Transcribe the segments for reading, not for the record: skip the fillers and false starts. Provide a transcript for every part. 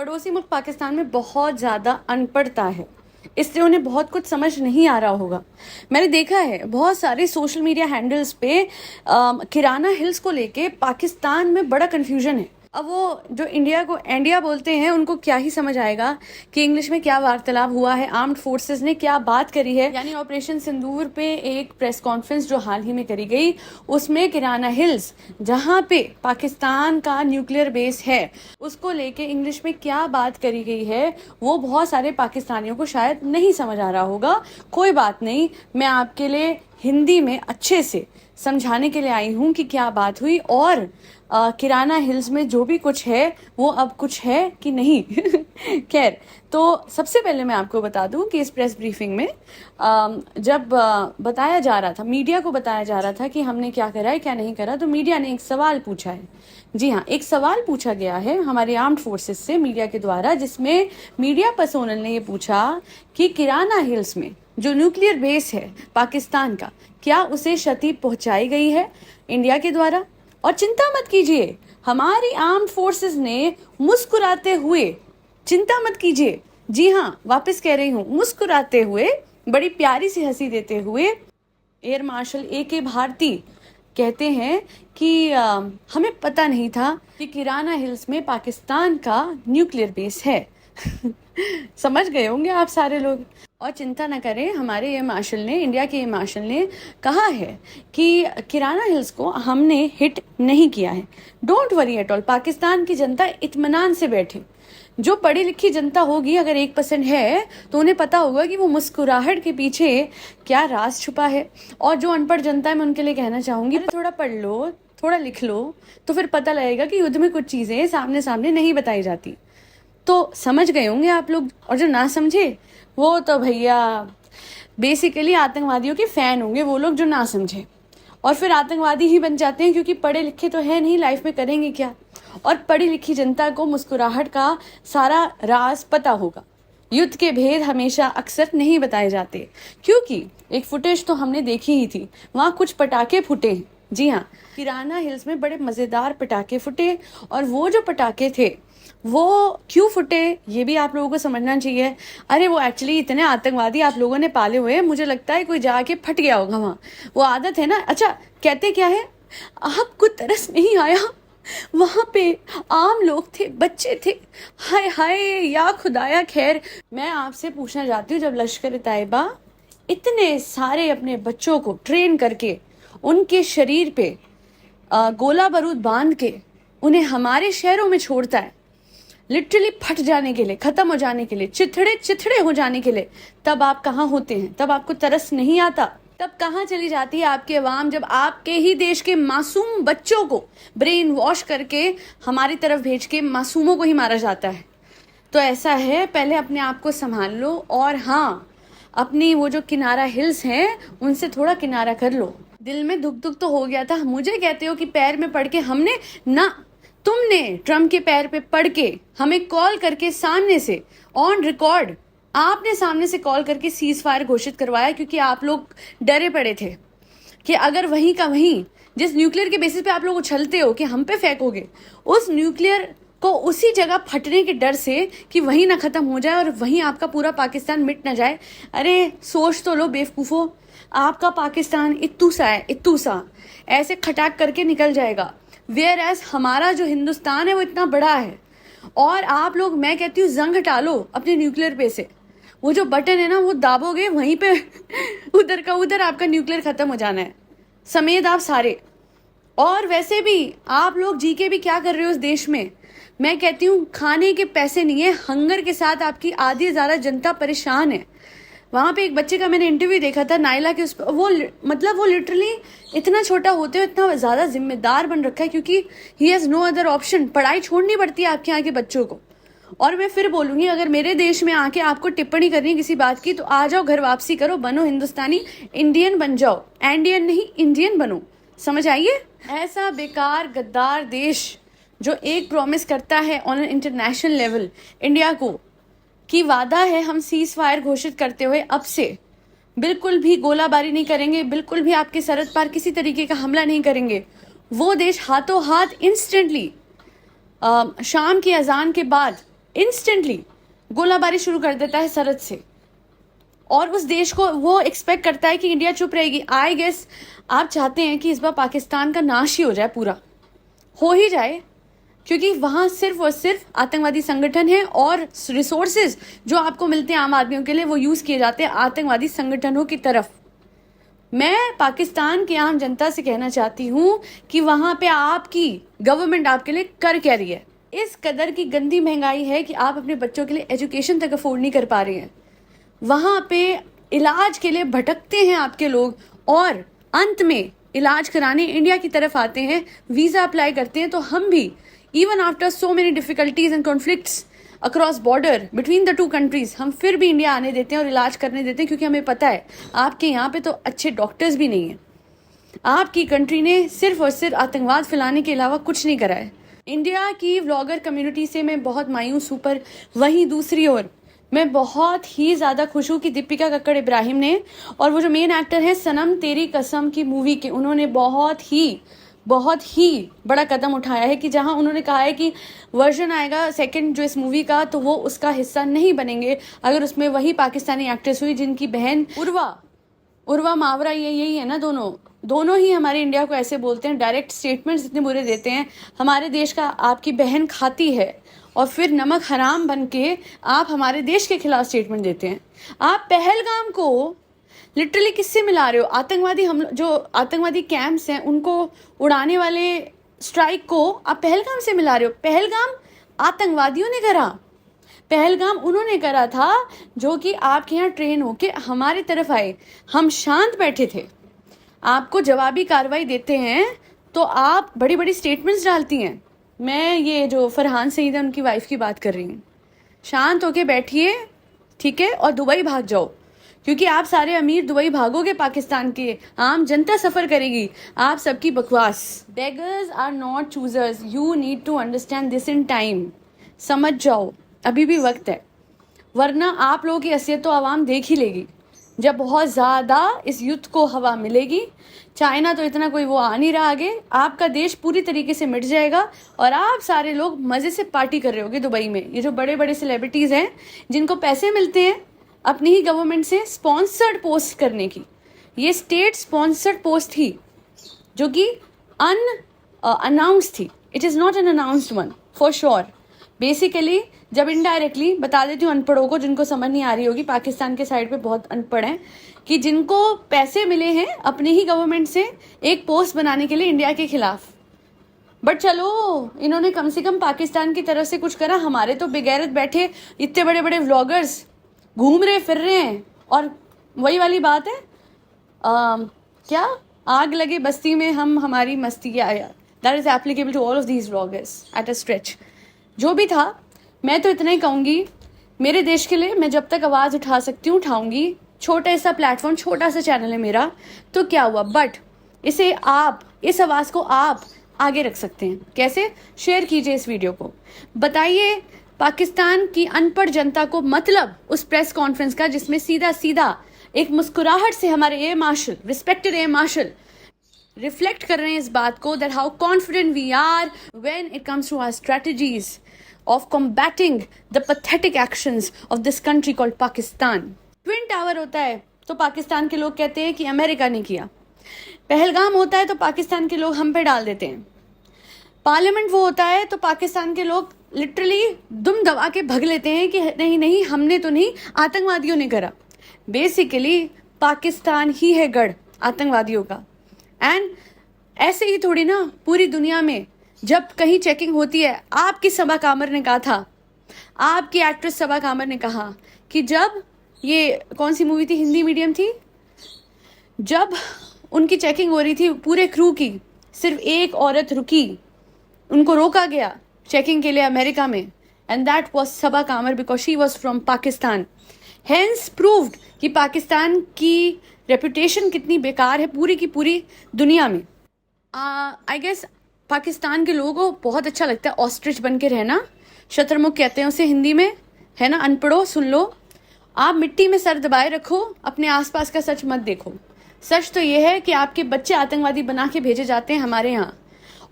पड़ोसी मुल्क पाकिस्तान में बहुत ज़्यादा अनपढ़ता है, इसलिए उन्हें बहुत कुछ समझ नहीं आ रहा होगा। मैंने देखा है बहुत सारे सोशल मीडिया हैंडल्स पे किराना हिल्स को लेके पाकिस्तान में बड़ा कन्फ्यूजन है। अब वो जो इंडिया को इंडिया बोलते हैं उनको क्या ही समझ आएगा कि इंग्लिश में क्या वार्तालाप हुआ है, आर्म्ड फोर्सेस ने क्या बात करी है। यानी ऑपरेशन सिंदूर पे एक प्रेस कॉन्फ्रेंस जो हाल ही में करी गई, उसमें किराना हिल्स जहां पे पाकिस्तान का न्यूक्लियर बेस है उसको लेके इंग्लिश में क्या बात करी गई है वो बहुत सारे पाकिस्तानियों को शायद नहीं समझ आ रहा होगा। कोई बात नहीं, मैं आपके लिए हिंदी में अच्छे से समझाने के लिए आई हूँ कि क्या बात हुई और किराना हिल्स में जो भी कुछ है वो अब कुछ है कि नहीं। खैर, तो सबसे पहले मैं आपको बता दूं कि इस प्रेस ब्रीफिंग में जब बताया जा रहा था, मीडिया को बताया जा रहा था कि हमने क्या करा है क्या नहीं करा, तो मीडिया ने एक सवाल पूछा है। जी हाँ, एक सवाल पूछा गया है हमारे आर्म्ड फोर्सेस से मीडिया के द्वारा, जिसमें मीडिया पर्सोनल ने ये पूछा कि किराना हिल्स में जो न्यूक्लियर बेस है पाकिस्तान का, क्या उसे क्षति पहुंचाई गई है इंडिया के द्वारा। और चिंता मत कीजिए, हमारी आर्म्ड फोर्सेस ने मुस्कुराते हुए, चिंता मत कीजिए, जी हाँ वापस कह रही हूँ, मुस्कुराते हुए, बड़ी प्यारी सी हंसी देते हुए एयर मार्शल AK भारती कहते हैं कि हमें पता नहीं था कि किराना हिल्स में पाकिस्तान का न्यूक्लियर बेस है। समझ गए होंगे आप सारे लोग। और चिंता न करें, हमारे ये मार्शल ने, इंडिया के ये मार्शल ने कहा है कि किराना हिल्स को हमने हिट नहीं किया है। Don't worry at all, Pakistan की जनता इत्मीनान से बैठे। जो पढ़ी लिखी जनता होगी, अगर 1% है तो उन्हें पता होगा कि वो मुस्कुराहट के पीछे क्या राज छुपा है। और जो अनपढ़ जनता है, मैं उनके लिए कहना चाहूंगी, थोड़ा पढ़ लो, थोड़ा लिख लो, तो फिर पता लगेगा कि युद्ध में कुछ चीजें सामने सामने नहीं बताई जाती। तो समझ गए होंगे आप लोग। और जो ना समझे वो तो भैया बेसिकली आतंकवादियों के फैन होंगे, वो लोग जो ना समझे, और फिर आतंकवादी ही बन जाते हैं, क्योंकि पढ़े लिखे तो है नहीं, लाइफ में करेंगे क्या। और पढ़ी लिखी जनता को मुस्कुराहट का सारा राज पता होगा। युद्ध के भेद हमेशा अक्सर नहीं बताए जाते, क्योंकि एक फुटेज तो हमने देखी ही थी, वहां कुछ पटाखे फूटे हैं। जी हाँ, किराना हिल्स में बड़े मजेदार पटाखे फूटे, और वो जो पटाखे थे वो क्यों फुटे ये भी आप लोगों को समझना चाहिए। अरे वो एक्चुअली इतने आतंकवादी आप लोगों ने पाले हुए हैं, मुझे लगता है कोई जाके फट गया होगा वहां, वो आदत है ना। अच्छा, कहते क्या है, आपको तरस नहीं आया, वहां पे आम लोग थे, बच्चे थे, हाय हाय या खुदाया। खैर, मैं आपसे पूछना चाहती हूँ, जब लश्कर तैयबा इतने सारे अपने बच्चों को ट्रेन करके उनके शरीर पे गोला बारूद बांध के उन्हें हमारे शहरों में छोड़ता है, लिटरली फट जाने के लिए, खत्म हो जाने के लिए, चिथड़े चिथड़े हो जाने के लिए, तब आप कहाँ होते हैं? तब आपको तरस नहीं आता? तब कहाँ चली जाती है आपकी आवाम, जब आपके ही देश के मासूम बच्चों को ब्रेन वॉश करके हमारी तरफ भेज के मासूमों को ही मारा जाता है। तो ऐसा है, पहले अपने आप को संभाल लो, और हाँ, अपनी वो जो किनारा हिल्स हैं उनसे थोड़ा किनारा कर लो। दिल में दुख दुख तो हो गया था। मुझे कहते हो कि पैर में पड़ के हमने ना, तुमने ट्रम्प के पैर पे पड़ के हमें कॉल करके सामने से ऑन रिकॉर्ड, आपने सामने से कॉल करके सीज फायर घोषित करवाया, क्योंकि आप लोग डरे पड़े थे कि अगर वहीं का वहीं, जिस न्यूक्लियर के बेसिस पे आप लोग उछलते हो कि हम पे फेंकोगे, उस न्यूक्लियर को उसी जगह फटने के डर से कि वहीं ना खत्म हो जाए और वहीं आपका पूरा पाकिस्तान मिट ना जाए। अरे सोच तो लो बेवकूफो, आपका पाकिस्तान इत्तू सा है, इत्तू सा, ऐसे खटाक करके निकल जाएगा। वेयर एज हमारा जो हिंदुस्तान है वो इतना बड़ा है। और आप लोग, मैं कहती हूँ, जंग हटा लो अपने न्यूक्लियर पे से, वो जो बटन है ना वो दाबोगे, वहीं पे उधर का उधर आपका न्यूक्लियर खत्म हो जाना है, समेत आप सारे। और वैसे भी आप लोग जी के भी क्या कर रहे हो इस देश में? मैं कहती हूँ, खाने के पैसे नहीं है, हंगर के साथ आपकी आधी ज़्यादा जनता परेशान है। वहाँ पे एक बच्चे का मैंने इंटरव्यू देखा था नाइला के, उस वो मतलब वो लिटरली इतना छोटा होते हुए इतना ज़्यादा जिम्मेदार बन रखा है, क्योंकि he has no other option. पढ़ाई छोड़नी पड़ती है आपके यहाँ के बच्चों को। और मैं फिर बोलूँगी, अगर मेरे देश में आके आपको टिप्पणी करनी है किसी बात की, तो आ जाओ, घर वापसी करो, बनो हिंदुस्तानी, इंडियन बन जाओ, एंडियन नहीं इंडियन बनो, समझ आइए। ऐसा बेकार गद्दार देश जो एक प्रॉमिस करता है ऑन इंटरनेशनल लेवल इंडिया को कि वादा है हम सीज फायर घोषित करते हुए अब से बिल्कुल भी गोलाबारी नहीं करेंगे, बिल्कुल भी आपके सरहद पार किसी तरीके का हमला नहीं करेंगे, वो देश हाथों हाथ इंस्टेंटली शाम की अजान के बाद इंस्टेंटली गोलाबारी शुरू कर देता है सरहद से, और उस देश को वो एक्सपेक्ट करता है कि इंडिया चुप रहेगी। आई गेस आप चाहते हैं कि इस बार पाकिस्तान का नाश ही हो जाए, पूरा हो ही जाए, क्योंकि वहाँ सिर्फ और सिर्फ आतंकवादी संगठन है और रिसोर्सेज जो आपको मिलते हैं आम आदमियों के लिए वो यूज़ किए जाते हैं आतंकवादी संगठनों की तरफ। मैं पाकिस्तान की आम जनता से कहना चाहती हूँ कि वहाँ पे आपकी गवर्नमेंट आपके लिए कर क्या रही है। इस कदर की गंदी महंगाई है कि आप अपने बच्चों के लिए एजुकेशन तक अफोर्ड नहीं कर पा रहे हैं। वहाँ पे इलाज के लिए भटकते हैं आपके लोग, और अंत में इलाज कराने इंडिया की तरफ आते हैं, वीज़ा अप्लाई करते हैं। तो हम भी even after so many difficulties and conflicts across border between the two countries, हम फिर भी इंडिया आने देते हैं और इलाज करने देते हैं, क्योंकि हमें पता है आपके यहाँ पे तो अच्छे डॉक्टर्स भी नहीं हैं। आपकी कंट्री ने सिर्फ और सिर्फ आतंकवाद फैलाने के अलावा कुछ नहीं करा है। इंडिया की व्लॉगर कम्युनिटी से मैं बहुत मायूस हूँ, पर वहीं दूसरी ओर मैं बहुत ही ज़्यादा खुश हूँ कि दीपिका कक्कड़ इब्राहिम ने और वो जो मेन एक्टर है सनम तेरी कसम की मूवी के, उन्होंने बहुत ही बड़ा कदम उठाया है कि जहां उन्होंने कहा है कि वर्जन आएगा सेकंड जो इस मूवी का, तो वो उसका हिस्सा नहीं बनेंगे अगर उसमें वही पाकिस्तानी एक्ट्रेस हुई जिनकी बहन उर्वा मावरा, यही है ना, दोनों ही हमारे इंडिया को ऐसे बोलते हैं, डायरेक्ट स्टेटमेंट्स इतने बुरे देते हैं, हमारे देश का आपकी बहन खाती है और फिर नमक हराम बन के आप हमारे देश के खिलाफ स्टेटमेंट देते हैं। आप पहलगाम को लिटरली किससे मिला रहे हो? आतंकवादी हम जो आतंकवादी कैंप्स हैं उनको उड़ाने वाले स्ट्राइक को आप पहलगाम से मिला रहे हो। पहलगाम आतंकवादियों ने करा, पहलगाम उन्होंने करा था जो कि आपके यहाँ ट्रेन होके हमारी तरफ आए, हम शांत बैठे थे। आपको जवाबी कार्रवाई देते हैं तो आप बड़ी बड़ी स्टेटमेंट्स डालती हैं। मैं ये जो फरहान सईद है उनकी वाइफ की बात कर रही हूँ। शांत होके बैठिए, ठीक है, और दुबई भाग जाओ, क्योंकि आप सारे अमीर दुबई भागोगे, पाकिस्तान के आम जनता सफर करेगी आप सबकी बकवास। Beggars are not choosers, you need to understand this in time. समझ जाओ, अभी भी वक्त है, वरना आप लोगों की हैसियत तो आवाम देख ही लेगी जब बहुत ज़्यादा इस युद्ध को हवा मिलेगी। चाइना तो इतना कोई वो आ नहीं रहा आगे, आपका देश पूरी तरीके से मिट जाएगा और आप सारे लोग मज़े से पार्टी कर रहे होगे दुबई में। ये जो बड़े बड़े सेलिब्रिटीज़ हैं जिनको पैसे मिलते हैं अपनी ही गवर्नमेंट से स्पॉन्सर्ड पोस्ट करने की, ये स्टेट स्पॉन्सर्ड पोस्ट थी जो कि अनाउंस थी, it is not an announced one for sure. Basically जब इनडायरेक्टली बता देती हूँ अनपढ़ों को जिनको समझ नहीं आ रही होगी, पाकिस्तान के साइड पे बहुत अनपढ़ हैं, कि जिनको पैसे मिले हैं अपनी ही गवर्नमेंट से एक पोस्ट बनाने के लिए इंडिया के खिलाफ। बट चलो इन्होंने कम से कम पाकिस्तान की तरफ से कुछ करा, हमारे तो बेगैरत बैठे इतने बड़े बड़े व्लॉगर्स घूम रहे फिर रहे हैं। और वही वाली बात है, क्या आग लगे बस्ती में हम हमारी मस्ती क्या आया, that is applicable to all of these vloggers at a stretch. जो भी था, मैं तो इतना ही कहूँगी, मेरे देश के लिए मैं जब तक आवाज़ उठा सकती हूँ उठाऊंगी। छोटा सा प्लेटफॉर्म, छोटा सा चैनल है मेरा, तो क्या हुआ, बट इसे आप, इस आवाज़ को आप आगे रख सकते हैं। कैसे? शेयर कीजिए इस वीडियो को, बताइए पाकिस्तान की अनपढ़ जनता को मतलब उस प्रेस कॉन्फ्रेंस का जिसमें सीधा सीधा एक मुस्कुराहट से हमारे air marshal, respected air marshal, reflect कर रहे हैं इस बात को that how confident we are when it comes to our strategies of combating the pathetic actions of this country called Pakistan. Twin tower होता है तो पाकिस्तान के लोग कहते हैं कि अमेरिका ने किया, पहलगाम होता है तो पाकिस्तान के लोग हम पे डाल देते हैं, पार्लियामेंट वो होता है तो पाकिस्तान के लोग लिटरली दुम दबा के भग लेते हैं कि नहीं नहीं हमने तो नहीं, आतंकवादियों ने करा। बेसिकली पाकिस्तान ही है गढ़ आतंकवादियों का। एंड ऐसे ही थोड़ी ना पूरी दुनिया में जब कहीं चेकिंग होती है, आपकी सबा कामर ने कहा था, आपकी एक्ट्रेस सबा कामर ने कहा कि जब ये कौन सी मूवी थी, हिंदी मीडियम थी, जब उनकी चेकिंग हो रही थी पूरे क्रू की, सिर्फ एक औरत रुकी, उनको रोका गया चेकिंग के लिए अमेरिका में, एंड दैट वाज सबा कामर because she was from Pakistan. Hence proved कि पाकिस्तान की रेपुटेशन कितनी बेकार है पूरी की पूरी दुनिया में। आई गेस पाकिस्तान के लोगों को बहुत अच्छा लगता है ऑस्ट्रिच बन के रहना, शतरमुख कहते हैं उसे हिंदी में, है ना। अनपढ़ो सुन लो, आप मिट्टी में सर दबाए रखो, अपने आसपास का सच मत देखो। सच तो ये है कि आपके बच्चे आतंकवादी बना के भेजे जाते हैं हमारे यहाँ,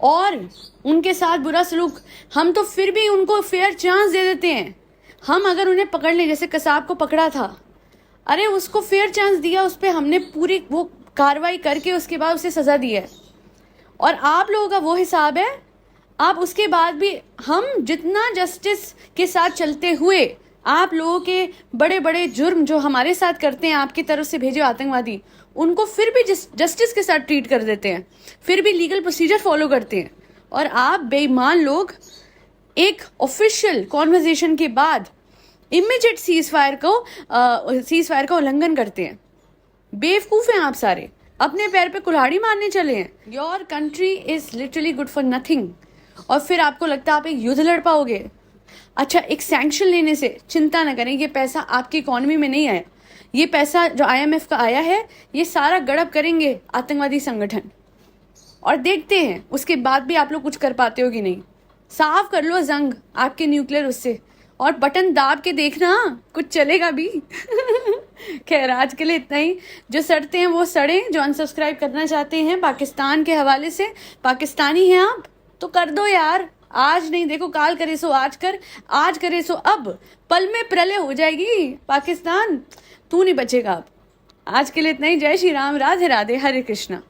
और उनके साथ बुरा सलूक, हम तो फिर भी उनको फेयर चांस दे देते हैं। हम अगर उन्हें पकड़ लें, जैसे कसाब को पकड़ा था, अरे उसको फेयर चांस दिया, उस पर हमने पूरी वो कार्रवाई करके उसके बाद उसे सजा दी है। और आप लोगों का वो हिसाब है, आप उसके बाद भी, हम जितना जस्टिस के साथ चलते हुए आप लोगों के बड़े बड़े जुर्म जो हमारे साथ करते हैं, आपकी तरफ से भेजे आतंकवादी, उनको फिर भी जस्टिस के साथ ट्रीट कर देते हैं, फिर भी लीगल प्रोसीजर फॉलो करते हैं। और आप बेईमान लोग एक ऑफिशियल कॉन्वर्जेशन के बाद इमीडिएट सीज फायर का उल्लंघन करते हैं। बेवकूफ हैं आप सारे, अपने पैर पे कुल्हाड़ी मारने चले हैं। Your country is literally good for nothing. और फिर आपको लगता है आप एक युद्ध लड़ पाओगे? अच्छा, एक सैंक्शन लेने से चिंता न करें, ये पैसा आपकी इकोनॉमी में नहीं आया। ये पैसा जो IMF का आया है, ये सारा गड़ब करेंगे आतंकवादी संगठन। और देखते हैं उसके बाद भी आप लोग कुछ कर पाते हो कि नहीं। साफ कर लो जंग आपके न्यूक्लियर उससे, और बटन दाब के देखना, कुछ चलेगा भी। खैर, आज के लिए इतना ही। जो सड़ते हैं वो सड़े, जो अनसब्सक्राइब करना चाहते हैं पाकिस्तान के हवाले से, पाकिस्तानी हैं आप तो कर दो यार। आज नहीं, देखो काल करे सो आज कर, आज करे सो अब, पल में प्रलय हो जाएगी पाकिस्तान, तू नहीं बचेगा अब। आज के लिए इतना ही। जय श्री राम, राधे राधे, हरे कृष्णा।